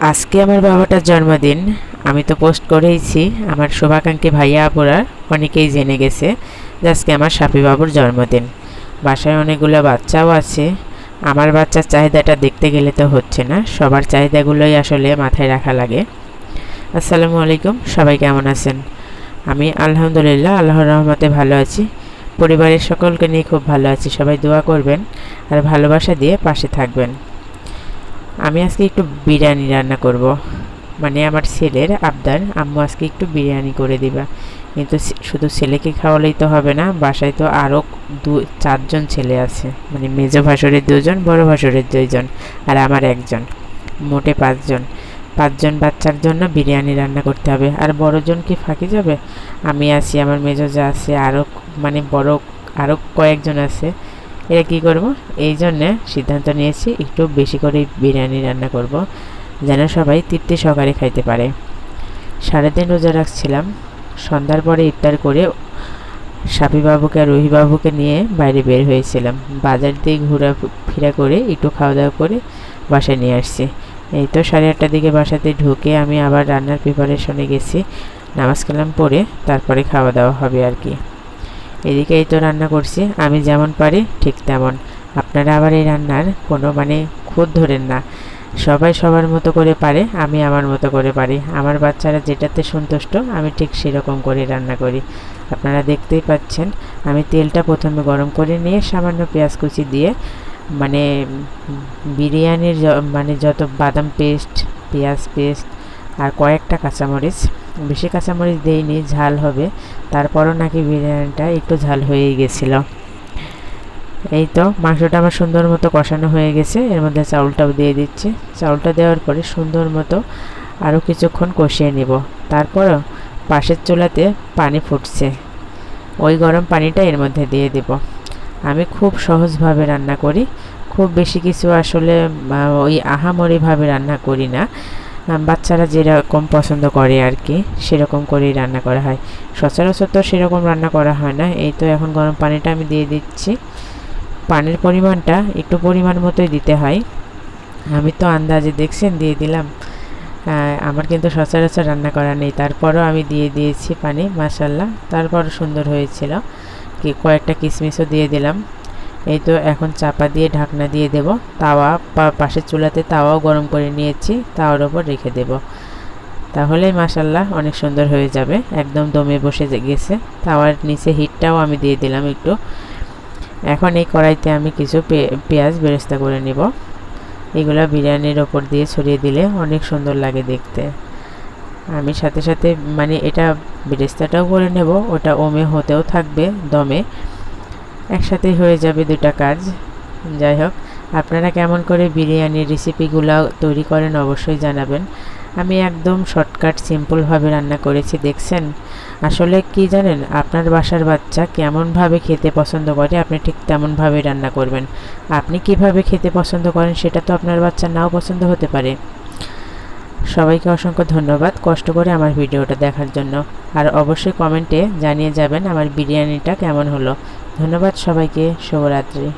আজকে আমার বাবাটার জন্মদিন। আমি তো পোস্ট করেইছি, আমার শুভাকাঙ্ক্ষী ভাইয়া আপুরা অনেকেই জেনে গেছে যে আজকে আমার সাপি বাবুর জন্মদিন। বাসায় অনেকগুলো বাচ্চাও আছে। আমার বাচ্চার চাহিদাটা দেখতে গেলে তো হচ্ছে না, সবার চাহিদাগুলোই আসলে মাথায় রাখা লাগে। আসসালামু আলাইকুম, সবাই কেমন আছেন? আমি আলহামদুলিল্লাহ আল্লাহর রহমতে ভালো আছি। পরিবারের সকলকে নিয়ে খুব ভালো আছি। সবাই দোয়া করবেন আর ভালোবাসা দিয়ে পাশে থাকবেন। আমি আজকে একটু বিরিয়ানি রান্না করব। মানে আমার ছেলের আবদার, আম্মু আজকে একটু বিরিয়ানি করে দিবা। কিন্তু শুধু ছেলেকে খাওয়ালেই তো হবে না, বাসায় তো আরও 4জন ছেলে আছে। মানে মেজো ভাসুরের 2জন, বড় ভাসুরের 2জন, আর আমার একজন, মোটে 5জন। 5জন বাচ্চার জন্য বিরিয়ানি রান্না করতে হবে। আর বড়জন কি ফাঁকি যাবে? আমি আছি, আমার মেজো যা আছে, আরও মানে বড় আরও কয়েকজন আছে। এরা কী করব, এই জন্যে সিদ্ধান্ত নিয়েছি একটু বেশি করে বিরিয়ানি রান্না করব, যেন সবাই তৃপ্তি সহকারে খাইতে পারে। 3.5 রোজা রাখছিলাম। সন্ধ্যার পরে ইফতার করে সাপি বাবুকে আর রুহি বাবুকে নিয়ে বাইরে বের হয়েছিলাম। বাজার দিয়ে ঘোরাফেরা করে একটু খাওয়া দাওয়া করে বাসায় নিয়ে আসছি। এই তো 8:30টার দিকে বাসাতে ঢুকে আমি আবার রান্নার প্রিপারেশনে গেছি। নামাজ কালাম পড়ে তারপরে খাওয়া দাওয়া হবে আর কি। এদিকে এই তো রান্না করছি, আমি যেমন পারি ঠিক তেমন। আপনারা আবার এই রান্নার কোনো খুঁত ধরেন না। সবাই সবার মতো করে পারে, আমি আমার মতো করে পারি। আমার বাচ্চারা যেটাতে সন্তুষ্ট আমি ঠিক সেরকম করে রান্না করি। আপনারা দেখতেই পাচ্ছেন, আমি তেলটা প্রথমে গরম করে নিয়ে সামান্য পেঁয়াজ কুচি দিয়ে মানে বিরিয়ানির যত বাদাম পেস্ট, পেঁয়াজ পেস্ট আর কয়েকটা কাঁচামরিচ, বেশি কাঁচামরিচ দেইনি, ঝাল হবে। তারপরও নাকি বিরিয়ানিটা একটু ঝাল হয়েই গেছিলো। এই তো মাংসটা আমার সুন্দর মতো কষানো হয়ে গেছে। এর মধ্যে চাউলটাও দিয়ে দিচ্ছি। চাউলটা দেওয়ার পরে সুন্দর মতো আরও কিছুক্ষণ কষিয়ে নিব। তারপরও পাশের চুলাতে পানি ফুটছে, ওই গরম পানিটা এর মধ্যে দিয়ে দেব। আমি খুব সহজভাবে রান্না করি, খুব বেশি কিছু আসলে ওই আহামরিভাবে রান্না করি না। বাচ্চারা যেরকম পছন্দ করে আর কি, সেরকম করেই রান্না করা হয়। সচরাচর তো সেরকম রান্না করা হয় না। এই তো এখন গরম পানিটা আমি দিয়ে দিচ্ছি। পানির পরিমাণটা একটু পরিমাণ মতোই দিতে হয়। আমি তো আন্দাজে দেখছেন দিয়ে দিলাম। আমার কিন্তু সচরাচর রান্না করা নেই, তারপরও আমি দিয়ে দিয়েছি পানি। মাশাল্লাহ, তারপরও সুন্দর হয়েছিল। কয়েকটা কিশমিশও দিয়ে দিলাম। এই তো এখন চাপা দিয়ে ঢাকনা দিয়ে দেব। তাওয়া পাশের চুলাতে তাওয়াও গরম করে নিয়েছি, তাওয়ার ওপর রেখে দেব। তাহলেই মাশাল্লাহ অনেক সুন্দর হয়ে যাবে, একদম দমে বসে গেছে। তাওয়ার নিচে হিটটাও আমি দিয়ে দিলাম একটু। এখন এই কড়াইতে আমি কিছু পেঁয়াজ বেরেস্তা করে নিব। এগুলো বিরিয়ানির ওপর দিয়ে ছড়িয়ে দিলে অনেক সুন্দর লাগে দেখতে। আমি সাথে সাথে এটা বেরেস্তাটাও করে নেব, ওটা ওমে হতেও থাকবে দমে, একসাথেই হয়ে যাবে দুটা কাজ। যাই হোক, আপনারা কেমন করে বিরিয়ানির রেসিপিগুলো তৈরি করেন অবশ্যই জানাবেন। আমি একদম শর্টকাট সিম্পলভাবে রান্না করেছি, দেখছেন। আসলে কি জানেন, আপনার বাসার বাচ্চা কেমনভাবে খেতে পছন্দ করে আপনি ঠিক তেমনভাবে রান্না করবেন। আপনি কিভাবে খেতে পছন্দ করেন সেটা তো আপনার বাচ্চা নাও পছন্দ হতে পারে। সবাইকে অসংখ্য ধন্যবাদ কষ্ট করে আমার ভিডিওটা দেখার জন্য। আর অবশ্যই কমেন্টে জানিয়ে যাবেন আমার বিরিয়ানিটা কেমন হলো। ধন্যবাদ সবাইকে, শুভরাত্রি।